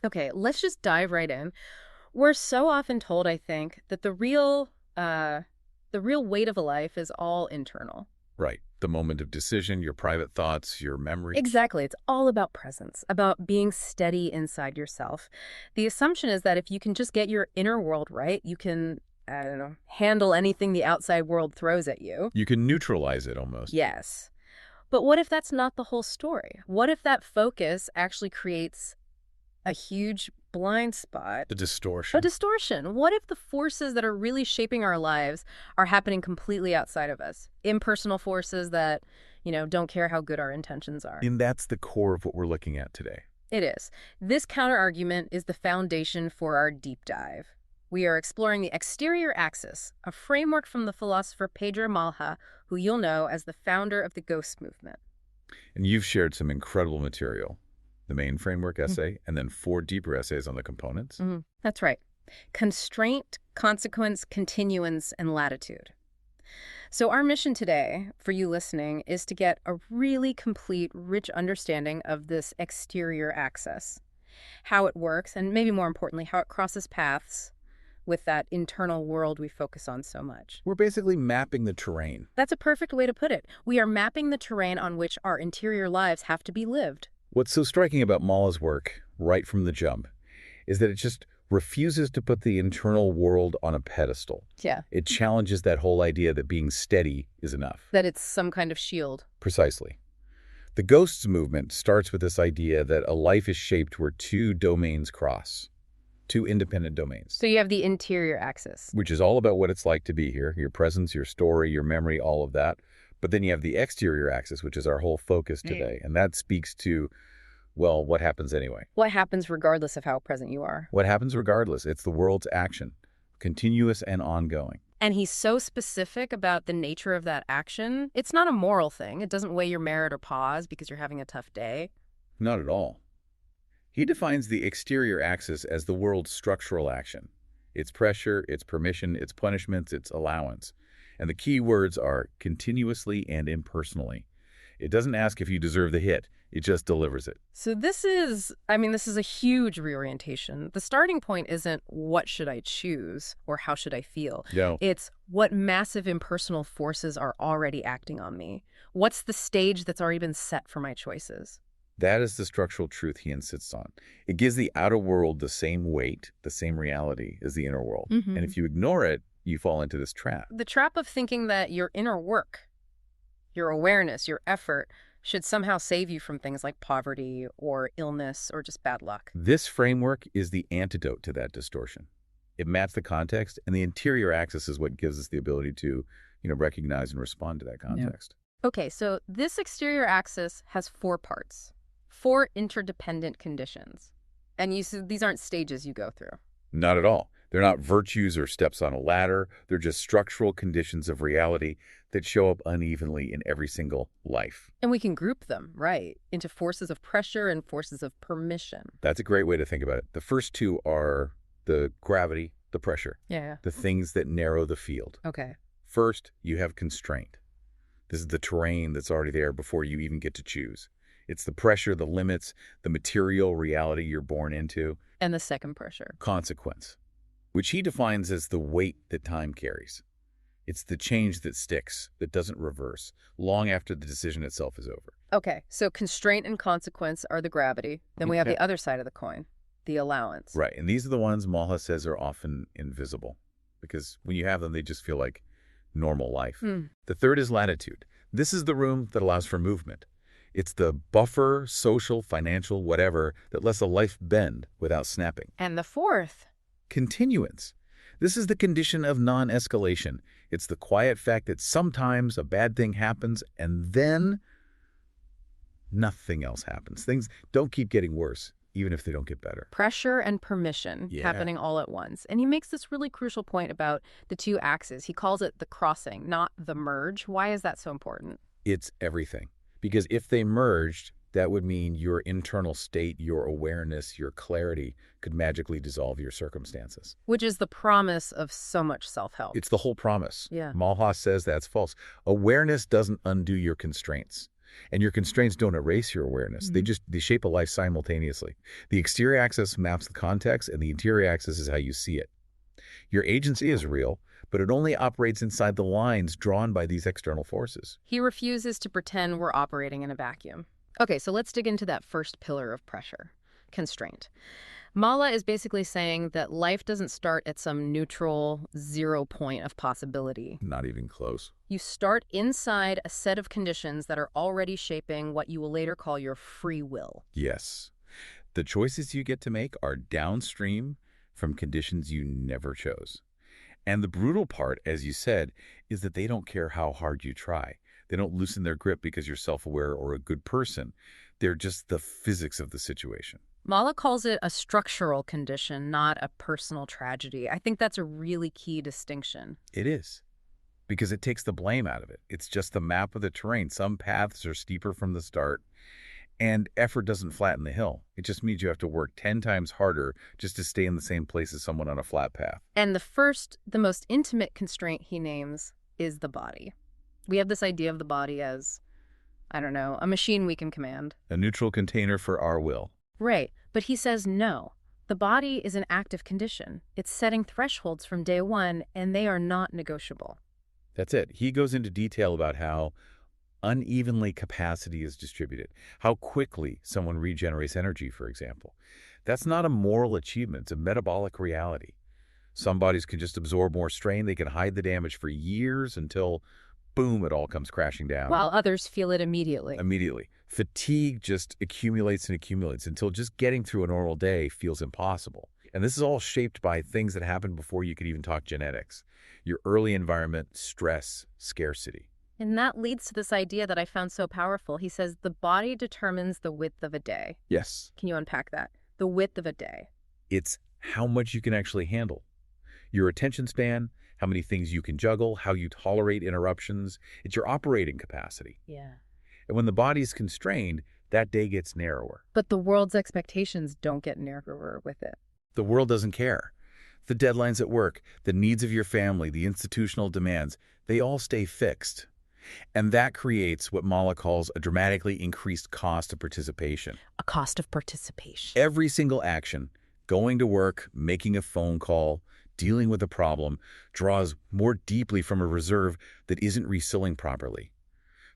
Okay, let's just dive right in. We're so often told, I think, that the real weight of a life is all internal. Right. The moment of decision, your private thoughts, your memory. Exactly. It's all about presence, about being steady inside yourself. The assumption is that if you can just get your inner world right, you can, I don't know, handle anything the outside world throws at you. You can neutralize it almost. Yes. But what if that's not the whole story? What if that focus actually creates a huge blind spot? The A distortion. distortion. What if the forces that are really shaping our lives are happening completely outside of us? Impersonal forces that, don't care how good our intentions are. And that's the core of what we're looking at today. It is. This counterargument is the foundation for our deep dive. We are exploring the exterior axis, a framework from the philosopher Pedro Malha, who you'll know as the founder of the ghost movement. And you've shared some incredible material. The main framework essay, and then 4 deeper essays on the components. That's right. Constraint, consequence, continuance, and latitude. So our mission today, for you listening, is to get a really complete, rich understanding of this exterior axis, how it works, and maybe more importantly, how it crosses paths with that internal world we focus on so much. We're basically mapping the terrain. That's a perfect way to put it. We are mapping the terrain on which our interior lives have to be lived. What's so striking about Mala's work, right from the jump, is that it just refuses to put the internal world on a pedestal. Yeah. It challenges that whole idea that being steady is enough. That it's some kind of shield. Precisely. The Ghosts movement starts with this idea that a life is shaped where 2 domains cross, 2 independent domains. So you have the interior axis. Which is all about what it's like to be here, your presence, your story, your memory, all of that. But then you have the exterior axis, which is our whole focus today. And that speaks to, well, what happens anyway? What happens regardless of how present you are? What happens regardless? It's the world's action, continuous and ongoing. And he's so specific about the nature of that action. It's not a moral thing. It doesn't weigh your merit or pause because you're having a tough day. Not at all. He defines the exterior axis as the world's structural action. Its pressure, its permission, its punishments, its allowance. And the key words are continuously and impersonally. It doesn't ask if you deserve the hit. It just delivers it. So this is a huge reorientation. The starting point isn't what should I choose or how should I feel. No. It's what massive impersonal forces are already acting on me. What's the stage that's already been set for my choices? That is the structural truth he insists on. It gives the outer world the same weight, the same reality as the inner world. And if you ignore it, you fall into this trap. The trap of thinking that your inner work, your awareness, your effort, should somehow save you from things like poverty or illness or just bad luck. This framework is the antidote to that distortion. It maps the context, and the interior axis is what gives us the ability to, recognize and respond to that context. Okay, so this exterior axis has 4 parts, 4 interdependent conditions. And you said these aren't stages you go through. Not at all. They're not virtues or steps on a ladder. They're just structural conditions of reality that show up unevenly in every single life. And we can group them, right, into forces of pressure and forces of permission. That's a great way to think about it. The first 2 are the gravity, the pressure, Yeah. the things that narrow the field. Okay. First, you have constraint. This is the terrain that's already there before you even get to choose. It's the pressure, the limits, the material reality you're born into. And the second pressure. Consequence, which he defines as the weight that time carries. It's the change that sticks, that doesn't reverse, long after the decision itself is over. Okay, so constraint and consequence are the gravity. Then we have the other side of the coin, the allowance. Right, and these are the ones Malha says are often invisible, because when you have them, they just feel like normal life. The third is latitude. This is the room that allows for movement. It's the buffer, social, financial, whatever, that lets a life bend without snapping. And the fourth? Continuance. This is the condition of non-escalation. It's the quiet fact that sometimes a bad thing happens and then nothing else happens. Things don't keep getting worse, even if they don't get better. Pressure and permission happening all at once. And he makes this really crucial point about the 2 axes. He calls it the crossing, not the merge. Why is that so important? It's everything. Because if they merged, that would mean your internal state, your awareness, your clarity could magically dissolve your circumstances. Which is the promise of so much self-help. It's the whole promise. Yeah. Malha says that's false. Awareness doesn't undo your constraints. And your constraints don't erase your awareness. They shape a life simultaneously. The exterior axis maps the context, and the interior axis is how you see it. Your agency is real, but it only operates inside the lines drawn by these external forces. He refuses to pretend we're operating in a vacuum. Okay, so let's dig into that first pillar of pressure, constraint. Mala is basically saying that life doesn't start at some neutral zero point of possibility. Not even close. You start inside a set of conditions that are already shaping what you will later call your free will. Yes. The choices you get to make are downstream from conditions you never chose. And the brutal part, as you said, is that they don't care how hard you try. They don't loosen their grip because you're self-aware or a good person. They're just the physics of the situation. Mala calls it a structural condition, not a personal tragedy. I think that's a really key distinction. It is. Because it takes the blame out of it. It's just the map of the terrain. Some paths are steeper from the start, and effort doesn't flatten the hill. It just means you have to work 10 times harder just to stay in the same place as someone on a flat path. And the most intimate constraint he names is the body. We have this idea of the body as, I don't know, a machine we can command. A neutral container for our will. Right, but he says no. The body is an active condition. It's setting thresholds from day one, and they are not negotiable. That's it. He goes into detail about how unevenly capacity is distributed, how quickly someone regenerates energy, for example. That's not a moral achievement. It's a metabolic reality. Some bodies can just absorb more strain. They can hide the damage for years until, boom, it all comes crashing down. While others feel it immediately. Immediately. Fatigue just accumulates and accumulates until just getting through a normal day feels impossible. And this is all shaped by things that happened before you could even talk genetics. Your early environment, stress, scarcity. And that leads to this idea that I found so powerful. He says the body determines the width of a day. Yes. Can you unpack that? The width of a day. It's how much you can actually handle. Your attention span, how many things you can juggle, how you tolerate interruptions. It's your operating capacity. Yeah. And when the body's constrained, that day gets narrower. But the world's expectations don't get narrower with it. The world doesn't care. The deadlines at work, the needs of your family, the institutional demands, they all stay fixed. And that creates what Mala calls a dramatically increased cost of participation. A cost of participation. Every single action, going to work, making a phone call, dealing with a problem, draws more deeply from a reserve that isn't refilling properly.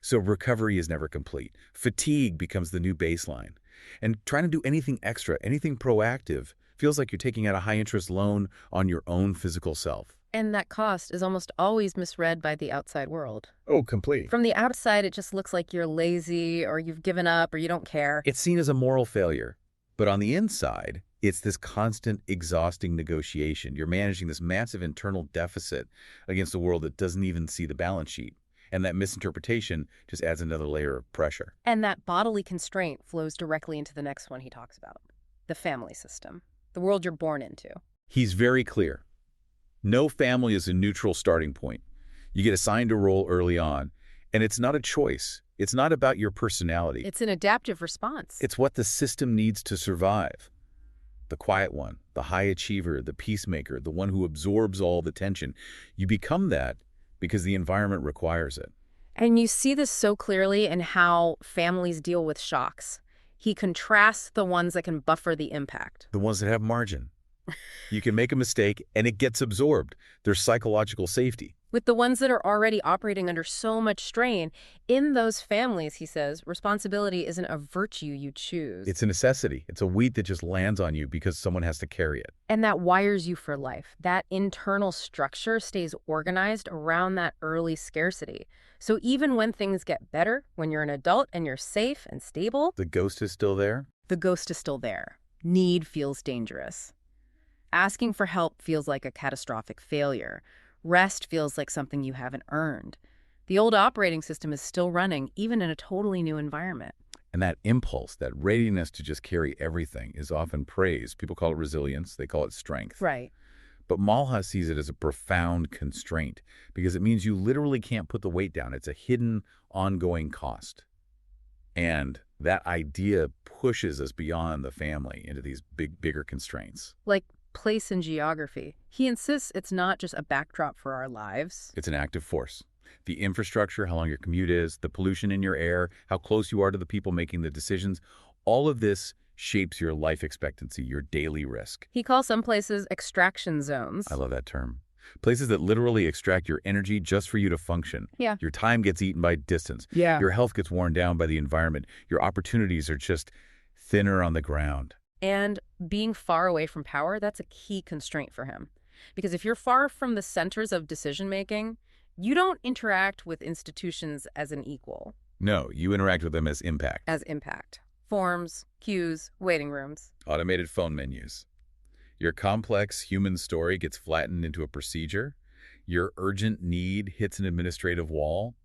So recovery is never complete. Fatigue becomes the new baseline. And trying to do anything extra, anything proactive, feels like you're taking out a high-interest loan on your own physical self. And that cost is almost always misread by the outside world. Oh, completely. From the outside, it just looks like you're lazy or you've given up or you don't care. It's seen as a moral failure. But on the inside, it's this constant, exhausting negotiation. You're managing this massive internal deficit against a world that doesn't even see the balance sheet. And that misinterpretation just adds another layer of pressure. And that bodily constraint flows directly into the next one he talks about, the family system, the world you're born into. He's very clear. No family is a neutral starting point. You get assigned a role early on, and it's not a choice. It's not about your personality. It's an adaptive response. It's what the system needs to survive. The quiet one, the high achiever, the peacemaker, the one who absorbs all the tension. You become that because the environment requires it. And you see this so clearly in how families deal with shocks. He contrasts the ones that can buffer the impact. The ones that have margin. You can make a mistake and it gets absorbed. There's psychological safety. With the ones that are already operating under so much strain, in those families, he says, responsibility isn't a virtue you choose. It's a necessity. It's a weight that just lands on you because someone has to carry it. And that wires you for life. That internal structure stays organized around that early scarcity. So even when things get better, when you're an adult and you're safe and stable, The ghost is still there? the ghost is still there. Need feels dangerous. Asking for help feels like a catastrophic failure. Rest feels like something you haven't earned. The old operating system is still running, even in a totally new environment. And that impulse, that readiness to just carry everything is often praised. People call it resilience. They call it strength. Right. But Malha sees it as a profound constraint because it means you literally can't put the weight down. It's a hidden, ongoing cost. And that idea pushes us beyond the family into these bigger constraints. Like place and geography. He insists it's not just a backdrop for our lives. It's an active force. The infrastructure, how long your commute is, the pollution in your air, how close you are to the people making the decisions, all of this shapes your life expectancy, your daily risk. He calls some places extraction I zones. love that term. Places that literally extract your energy just for you to function. Yeah. Your time gets eaten by distance. Yeah. Your health gets worn down by the environment. Your opportunities are just thinner on the ground. And being far away from power, that's a key constraint for him. Because if you're far from the centers of decision making, you don't interact with institutions as an equal, No, you interact with them as impact. as impact. Forms, queues, waiting rooms. Automated phone menus. Your complex human story gets flattened into a procedure. Your urgent need hits an administrative wall.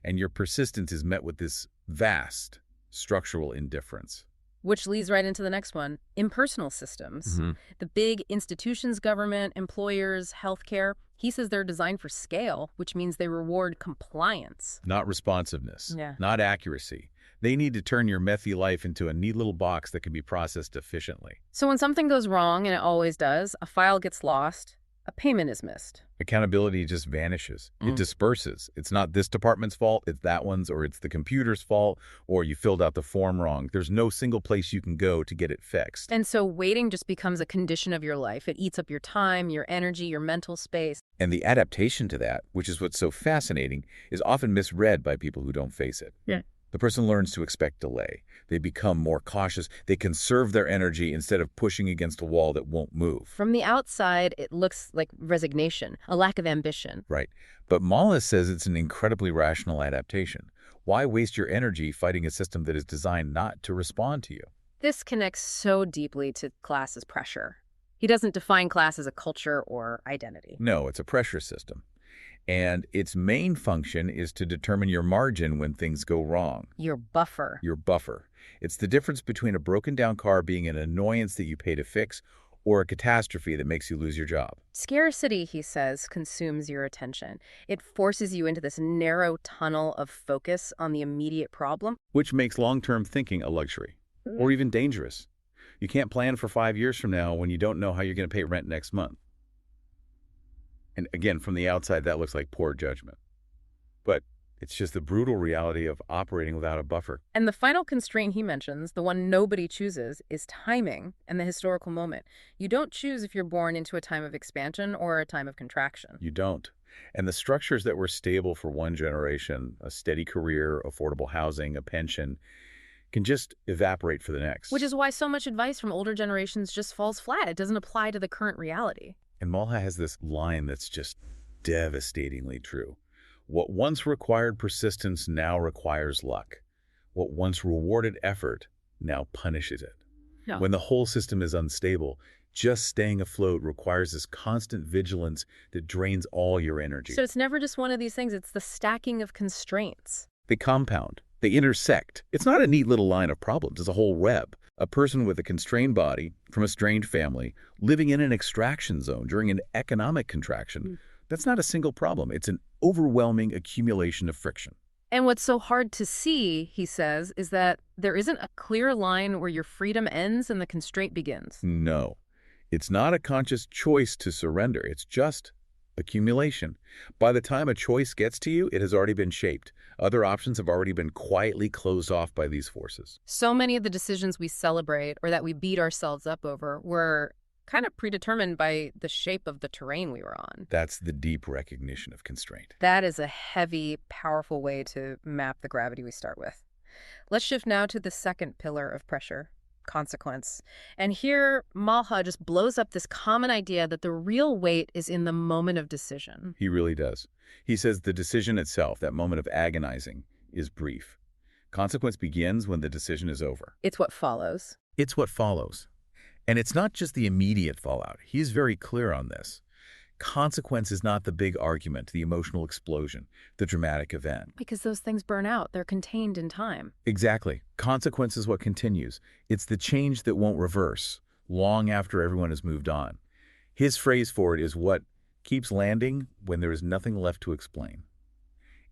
And your persistence is met with this vast structural indifference. Which leads right into the next one, impersonal systems. The big institutions, government, employers, healthcare, he says they're designed for scale, which means they reward compliance. Not responsiveness, Yeah. not accuracy. They need to turn your methy life into a neat little box that can be processed efficiently. So when something goes wrong, and it always does, a file gets lost, a payment is missed. Accountability just vanishes. It disperses. It's not this department's fault, it's that one's, or it's the computer's fault, or you filled out the form wrong. There's no single place you can go to get it fixed. And so waiting just becomes a condition of your life. It eats up your time, your energy, your mental space. And the adaptation to that, which is what's so fascinating, is often misread by people who don't face it. Yeah. The person learns to expect delay. They become more cautious. They conserve their energy instead of pushing against a wall that won't move. From the outside, it looks like resignation, a lack of ambition. Right. But Mala says it's an incredibly rational adaptation. Why waste your energy fighting a system that is designed not to respond to you? This connects so deeply to class as pressure. He doesn't define class as a culture or identity. No, it's a pressure system. And its main function is to determine your margin when things go wrong. Your buffer. Your buffer. It's the difference between a broken down car being an annoyance that you pay to fix or a catastrophe that makes you lose your job. Scarcity, he says, consumes your attention. It forces you into this narrow tunnel of focus on the immediate problem. Which makes long-term thinking a luxury, or even dangerous. You can't plan for 5 years from now when you don't know how you're going to pay rent next month. And again, from the outside, that looks like poor judgment. But it's just the brutal reality of operating without a buffer. And the final constraint he mentions, the one nobody chooses, is timing and the historical moment. You don't choose if you're born into a time of expansion or a time of contraction. You don't. And the structures that were stable for one generation, a steady career, affordable housing, a pension, can just evaporate for the next. Which is why so much advice from older generations just falls flat. It doesn't apply to the current reality. And Mulha has this line that's just devastatingly true. What once required persistence now requires luck. What once rewarded effort now punishes it. Yeah. When the whole system is unstable, just staying afloat requires this constant vigilance that drains all your energy. So it's never just one of these things. It's the stacking of constraints. They compound. They intersect. It's not a neat little line of problems. It's a whole web. A person with a constrained body from a strange family living in an extraction zone during an economic contraction, that's not a single problem. It's an overwhelming accumulation of friction. And what's so hard to see, he says, is that there isn't a clear line where your freedom ends and the constraint begins. No, it's not a conscious choice to surrender. It's just accumulation. By the time a choice gets to you, it has already been shaped. Other options have already been quietly closed off by these forces. So many of the decisions we celebrate or that we beat ourselves up over were kind of predetermined by the shape of the terrain we were on. That's the deep recognition of constraint. That is a heavy, powerful way to map the gravity we start with. Let's shift now to the second pillar of pressure, consequence. And here, Malha just blows up this common idea that the real weight is in the moment of decision. He really does. He says the decision itself, that moment of agonizing, is brief. Consequence begins when the decision is over. It's what follows. It's what follows. And it's not just the immediate fallout. He's very clear on this. Consequence is not the big argument, the emotional explosion, the dramatic event. Because those things burn out. They're contained in time. Exactly. Consequence is what continues. It's the change that won't reverse, long after everyone has moved on. His phrase for it is what keeps landing when there is nothing left to explain.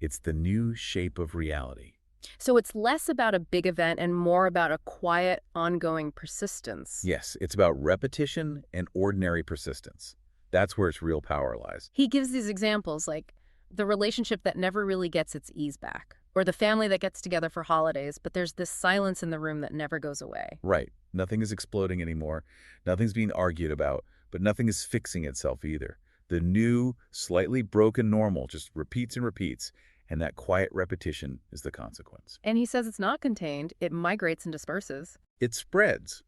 It's the new shape of reality. So it's less about a big event and more about a quiet, ongoing persistence. Yes, it's about repetition and ordinary persistence. That's where its real power lies. He gives these examples like The relationship that never really gets its ease back. Or the family that gets together for holidays, but there's this silence in the room that never goes away. Right. Nothing is exploding anymore. Nothing's being argued about, but nothing is fixing itself either. The new, slightly broken normal just repeats and repeats, and that quiet repetition is the consequence. And he says it's not contained, it migrates and disperses. It spreads,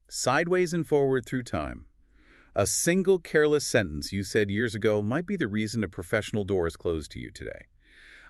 sideways and forward through time. A single careless sentence you said years ago might be the reason a professional door is closed to you today.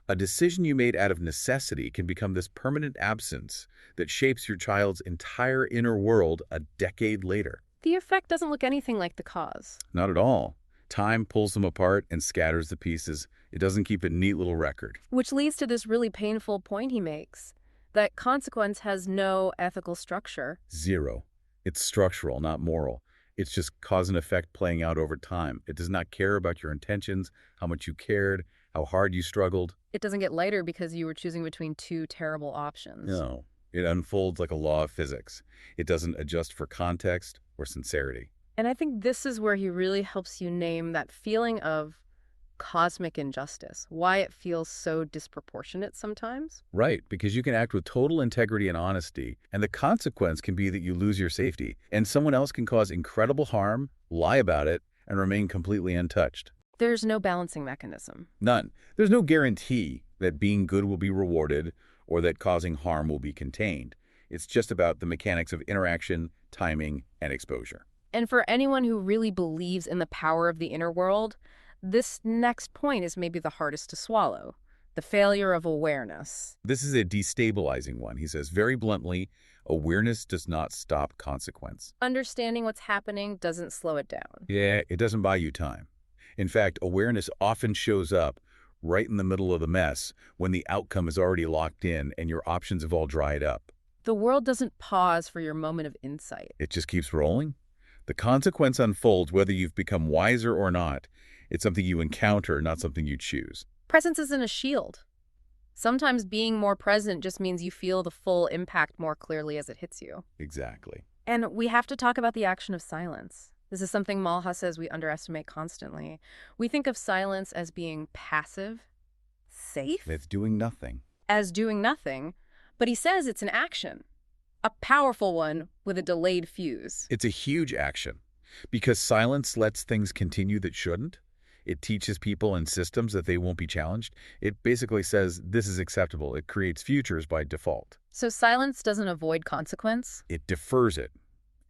A decision you made out of necessity can become this permanent absence that shapes your child's entire inner world a decade later. The effect doesn't look anything like the cause. Not at all. Time pulls them apart and scatters the pieces. It doesn't keep a neat little record. Which leads to this really painful point he makes, that consequence has no ethical structure. Zero. It's structural, not moral. It's just cause and effect playing out over time. It does not care about your intentions, how much you cared, how hard you struggled. It doesn't get lighter because you were choosing between two terrible options. No. It unfolds like a law of physics. It doesn't adjust for context or sincerity. And I think this is where he really helps you name that feeling of cosmic injustice, why it feels so disproportionate sometimes. Right, because you can act with total integrity and honesty, and the consequence can be that you lose your safety, and someone else can cause incredible harm, lie about it, and remain completely untouched. There's no balancing mechanism. None. There's no guarantee that being good will be rewarded or that causing harm will be contained. It's just about the mechanics of interaction, timing, and exposure. And for anyone who really believes in the power of the inner world, this next point is maybe the hardest to swallow. The failure of awareness. This is a destabilizing one. He says very bluntly, awareness does not stop consequence. Understanding what's happening doesn't slow it down. Yeah, it doesn't buy you time. In fact, awareness often shows up right in the middle of the mess when the outcome is already locked in and your options have all dried up. The world doesn't pause for your moment of insight. It just keeps rolling. The consequence unfolds whether you've become wiser or not. It's something you encounter, not something you choose. Presence isn't a shield. Sometimes being more present just means you feel the full impact more clearly as it hits you. Exactly. And we have to talk about the action of silence. This is something Malha says we underestimate constantly. We think of silence as being passive, safe, It's doing nothing. as doing nothing, but he says it's an action, a powerful one with a delayed fuse. It's a huge action because silence lets things continue that shouldn't. It teaches people and systems that they won't be challenged. It basically says this is acceptable. It creates futures by default. So silence doesn't avoid consequence? It defers it.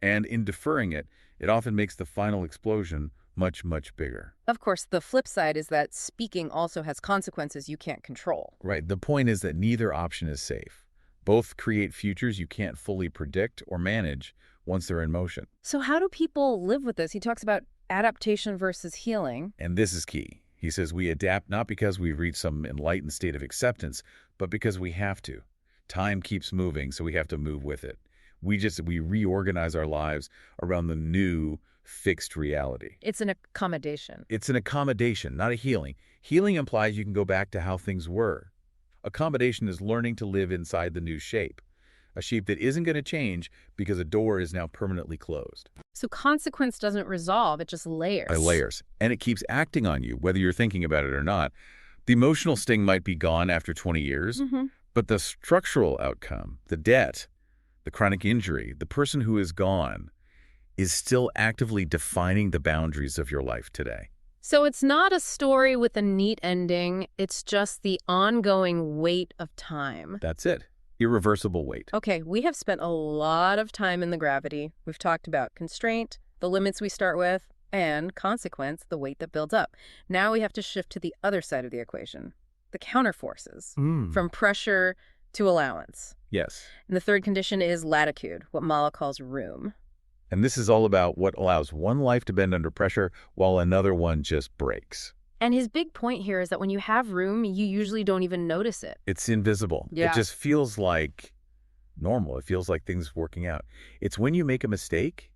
And in deferring it, it often makes the final explosion much, much bigger. Of course, the flip side is that speaking also has consequences you can't control. Right. The point is that neither option is safe. Both create futures you can't fully predict or manage once they're in motion. So how do people live with this? He talks about adaptation versus healing. And this is key. He says we adapt not because we've reached some enlightened state of acceptance, but because we have to. Time keeps moving, so we have to move with it. We reorganize our lives around the new, fixed reality. It's an accommodation. It's an accommodation, not a healing. Healing implies you can go back to how things were. Accommodation is learning to live inside the new shape, a shape that isn't going to change because a door is now permanently closed. So consequence doesn't resolve, it just layers. By layers. And it keeps acting on you, whether you're thinking about it or not. The emotional sting might be gone after 20 years, but the structural outcome, the debt, the chronic injury, the person who is gone, is still actively defining the boundaries of your life today. So it's not a story with a neat ending, it's just the ongoing weight of time. That's it. Irreversible weight. Okay, we have spent a lot of time in the gravity. We've talked about constraint, the limits we start with, and consequence, the weight that builds up. Now we have to shift to the other side of the equation, the counterforces, from pressure to allowance. Yes. And the third condition is latitude, what Mala calls room. And this is all about what allows one life to bend under pressure while another one just breaks. And his big point here is that when you have room, you usually don't even notice it. It's invisible. Yeah. It just feels like normal. It feels like things working out. It's when you make a mistake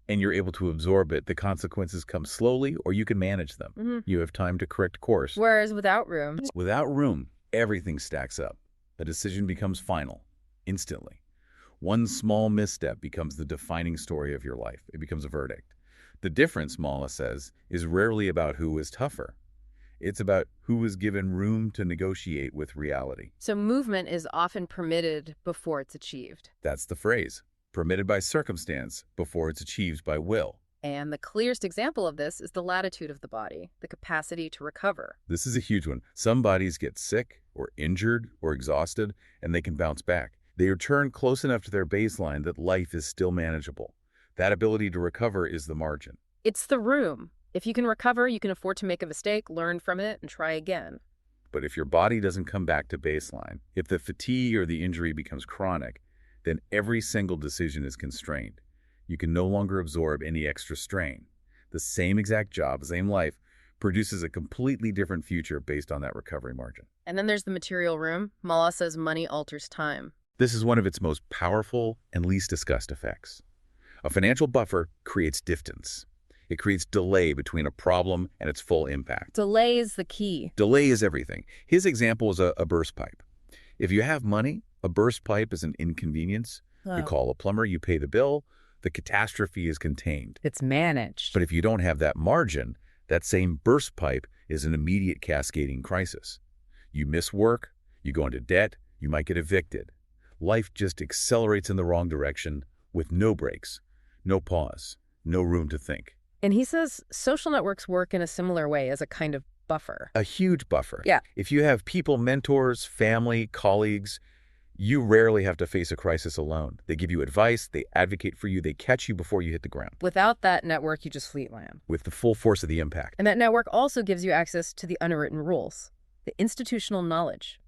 and you're able to absorb it, the consequences come slowly or you can manage them. You have time to correct course. Whereas without room, Without room, everything stacks up. The decision becomes final, instantly. One small misstep becomes the defining story of your life. It becomes a verdict. The difference, Mala says, is rarely about who is tougher. It's about who was given room to negotiate with reality. So movement is often permitted before it's achieved. That's the phrase. Permitted by circumstance before it's achieved by will. And the clearest example of this is the latitude of the body, the capacity to recover. This is a huge one. Some bodies get sick or injured or exhausted, and they can bounce back. They return close enough to their baseline that life is still manageable. That ability to recover is the margin. It's the room. If you can recover, you can afford to make a mistake, learn from it, and try again. But if your body doesn't come back to baseline, if the fatigue or the injury becomes chronic, then every single decision is constrained. You can no longer absorb any extra strain. The same exact job, same life, produces a completely different future based on that recovery margin. And then there's the material room. Mala says money alters time. This is one of its most powerful and least discussed effects. A financial buffer creates distance. It creates delay between a problem and its full impact. Delay is the key. Delay is everything. His example is a burst pipe. If you have money, a burst pipe is an inconvenience. You call a plumber, you pay the bill, the catastrophe is contained. It's managed. But if you don't have that margin, that same burst pipe is an immediate cascading crisis. You miss work, you go into debt, you might get evicted. Life just accelerates in the wrong direction with no brakes, no pause, no room to think. And he says social networks work in a similar way as a kind of buffer. A huge buffer. Yeah. If you have people, mentors, family, colleagues, you rarely have to face a crisis alone. They give you advice, they advocate for you, they catch you before you hit the ground. Without that network, you just fleetland. With the full force of the impact. And that network also gives you access to the unwritten rules, the institutional knowledge.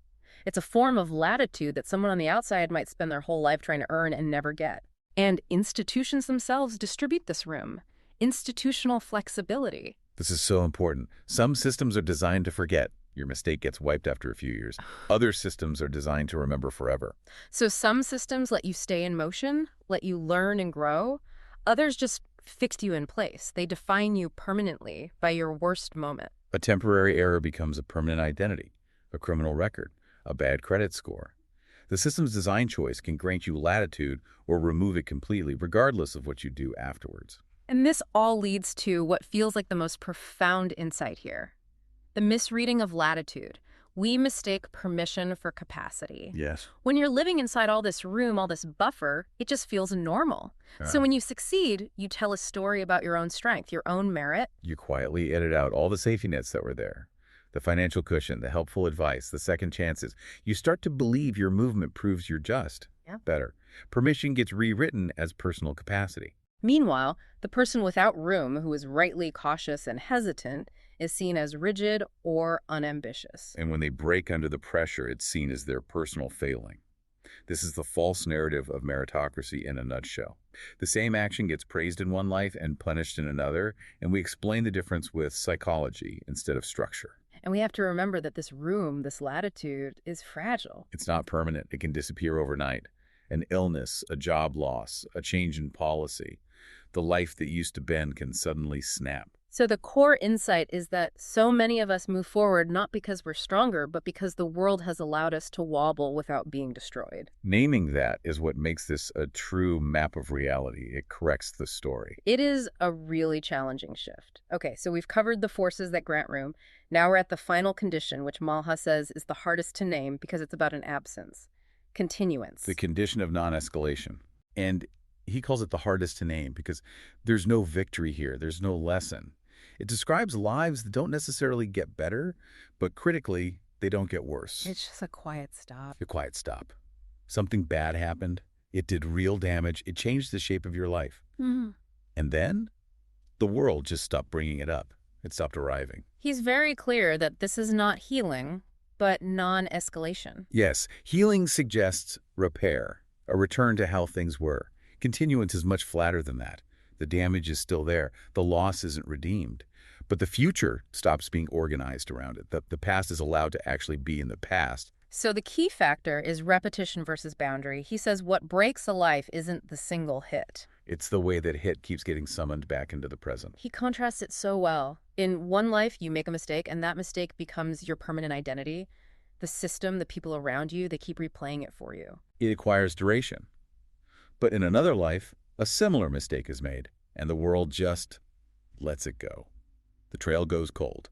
It's a form of latitude that someone on the outside might spend their whole life trying to earn and never get. And institutions themselves distribute this room. Institutional flexibility. This is so important. Some systems are designed to forget. Your mistake gets wiped after a few years. Other systems are designed to remember forever. So some systems let you stay in motion, let you learn and grow. Others just fix you in place. They define you permanently by your worst moment. A temporary error becomes a permanent identity, a criminal record, a bad credit score. The system's design choice can grant you latitude or remove it completely, regardless of what you do afterwards. And this all leads to what feels like the most profound insight here. The misreading of latitude. We mistake permission for capacity. Yes. When you're living inside all this room, all this buffer, it just feels normal. So when you succeed, you tell a story about your own strength, your own merit. You quietly edit out all the safety nets that were there. The financial cushion, the helpful advice, the second chances. You start to believe your movement proves you're just. Yeah. Better. Permission gets rewritten as personal capacity. Meanwhile, the person without room, who is rightly cautious and hesitant, is seen as rigid or unambitious. And when they break under the pressure, it's seen as their personal failing. This is the false narrative of meritocracy in a nutshell. The same action gets praised in one life and punished in another, and we explain the difference with psychology instead of structure. And we have to remember that this room, this latitude, is fragile. It's not permanent. It can disappear overnight. An illness, a job loss, a change in policy. The life that used to bend can suddenly snap. So the core insight is that so many of us move forward not because we're stronger, but because the world has allowed us to wobble without being destroyed. Naming that is what makes this a true map of reality. It corrects the story. It is a really challenging shift. Okay, so we've covered the forces that grant room. Now we're at the final condition, which Malha says is the hardest to name because it's about an absence. Continuance. The condition of non-escalation. And he calls it the hardest to name because there's no victory here. There's no lesson. It describes lives that don't necessarily get better, but critically, they don't get worse. It's just a quiet stop. A quiet stop. Something bad happened. It did real damage. It changed the shape of your life. Mm-hmm. And then the world just stopped bringing it up. It stopped arriving. He's very clear that this is not healing, but non-escalation. Yes, healing suggests repair, a return to how things were. Continuance is much flatter than that. The damage is still there. The loss isn't redeemed. But the future stops being organized around it. The past is allowed to actually be in the past. So the key factor is repetition versus boundary. He says what breaks a life isn't the single hit. It's the way that hit keeps getting summoned back into the present. He contrasts it so well. In one life, you make a mistake, and that mistake becomes your permanent identity. The system, the people around you, they keep replaying it for you. It acquires duration. But in another life, a similar mistake is made, and the world just lets it go. The trail goes cold.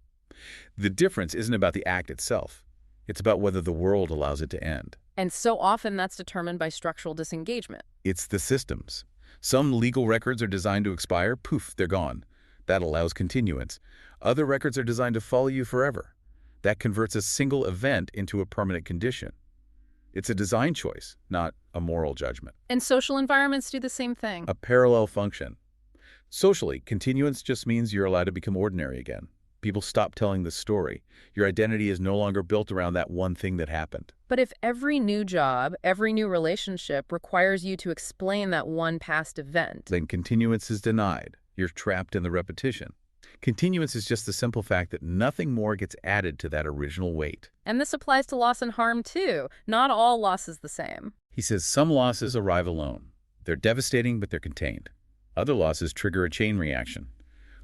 The difference isn't about the act itself. It's about whether the world allows it to end. And so often that's determined by structural disengagement. It's the systems. Some legal records are designed to expire, poof, they're gone. That allows continuance. Other records are designed to follow you forever. That converts a single event into a permanent condition. It's a design choice, not a moral judgment. And social environments do the same thing. A parallel function. Socially, continuance just means you're allowed to become ordinary again. People stop telling the story. Your identity is no longer built around that one thing that happened. But if every new job, every new relationship requires you to explain that one past event, Then continuance is denied. You're trapped in the repetition. Continuance is just the simple fact that nothing more gets added to that original weight. and this applies to loss and harm too, not all loss is the same. He says some losses arrive alone. They're devastating, but they're contained. Other losses trigger a chain reaction.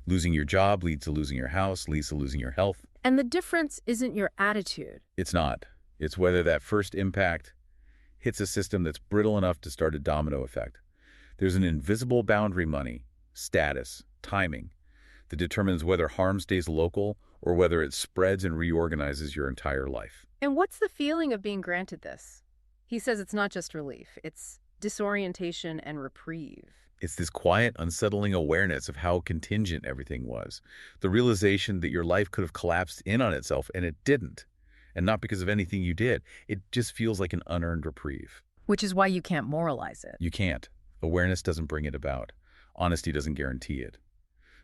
Losing your job leads to losing your house, leads to losing your health. And the difference isn't your attitude. It's not. It's whether that first impact hits a system that's brittle enough to start a domino effect. There's an invisible boundary, money, status, timing, that determines whether harm stays local or whether it spreads and reorganizes your entire life. And what's the feeling of being granted this? He says it's not just relief, it's disorientation and reprieve. It's this quiet, unsettling awareness of how contingent everything was. The realization that your life could have collapsed in on itself, and it didn't. And not because of anything you did. It just feels like an unearned reprieve. Which is why you can't moralize it. You can't. Awareness doesn't bring it about. Honesty doesn't guarantee it.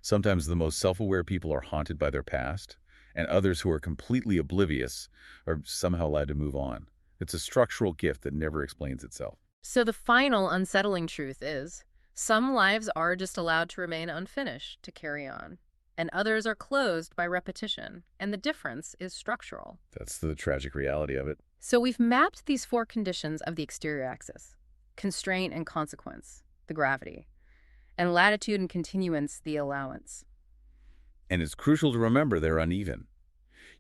Sometimes the most self-aware people are haunted by their past, and others who are completely oblivious are somehow allowed to move on. It's a structural gift that never explains itself. So the final unsettling truth is, some lives are just allowed to remain unfinished, to carry on, and others are closed by repetition, and the difference is structural. That's the tragic reality of it. So we've mapped these four conditions of the exterior axis: constraint and consequence, the gravity, and latitude and continuance, the allowance. And it's crucial to remember they're uneven.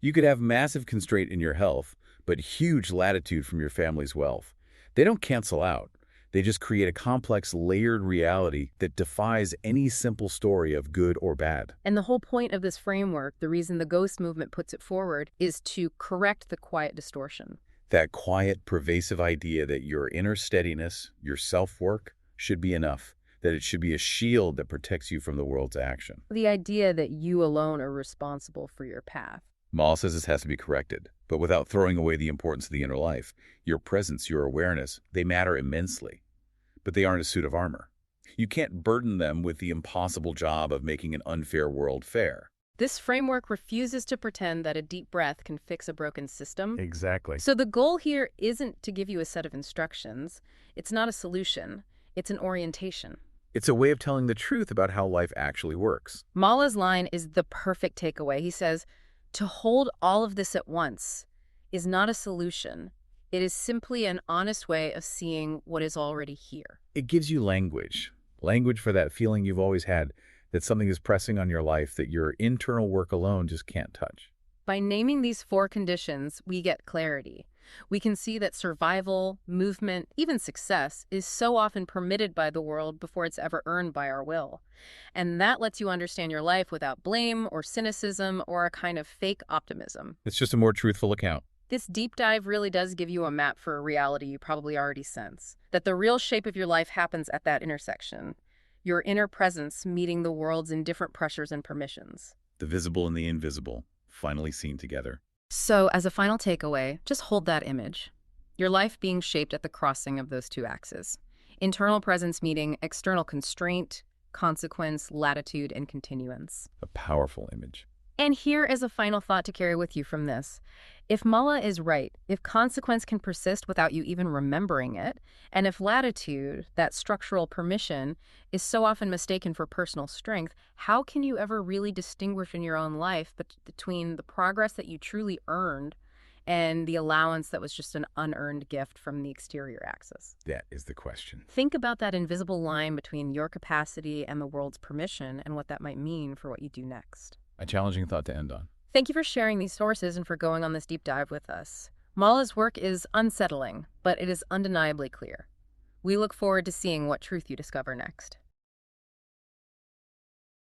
You could have massive constraint in your health, but huge latitude from your family's wealth. They don't cancel out. They just create a complex, layered reality that defies any simple story of good or bad. And the whole point of this framework, the reason the ghost movement puts it forward, is to correct the quiet distortion. That quiet, pervasive idea that your inner steadiness, your self-work, should be enough, that it should be a shield that protects you from the world's action. The idea that you alone are responsible for your path. Maul says this has to be corrected, but without throwing away the importance of the inner life. Your presence, your awareness, they matter immensely, but they aren't a suit of armor. You can't burden them with the impossible job of making an unfair world fair. This framework refuses to pretend that a deep breath can fix a broken system. Exactly. So the goal here isn't to give you a set of instructions. It's not a solution. It's an orientation. It's a way of telling the truth about how life actually works. Mala's line is the perfect takeaway. He says, to hold all of this at once is not a solution. It is simply an honest way of seeing what is already here. It gives you language. Language for that feeling you've always had, that something is pressing on your life that your internal work alone just can't touch. By naming these four conditions, we get clarity. We can see that survival, movement, even success is so often permitted by the world before it's ever earned by our will. And that lets you understand your life without blame or cynicism or a kind of fake optimism. It's just a more truthful account. This deep dive really does give you a map for a reality you probably already sense, that the real shape of your life happens at that intersection, your inner presence meeting the world's indifferent pressures and permissions. The visible and the invisible, finally seen together. So, as a final takeaway, just hold that image. Your life being shaped at the crossing of those two axes. Internal presence meeting external constraint, consequence, latitude, and continuance. A powerful image. And here is a final thought to carry with you from this. If Mala is right, if consequence can persist without you even remembering it, and if latitude, that structural permission, is so often mistaken for personal strength, how can you ever really distinguish in your own life between the progress that you truly earned and the allowance that was just an unearned gift from the exterior axis? That is the question. Think about that invisible line between your capacity and the world's permission and what that might mean for what you do next. A challenging thought to end on. Thank you for sharing these sources and for going on this deep dive with us. Mala's work is unsettling, but it is undeniably clear. We look forward to seeing what truth you discover next.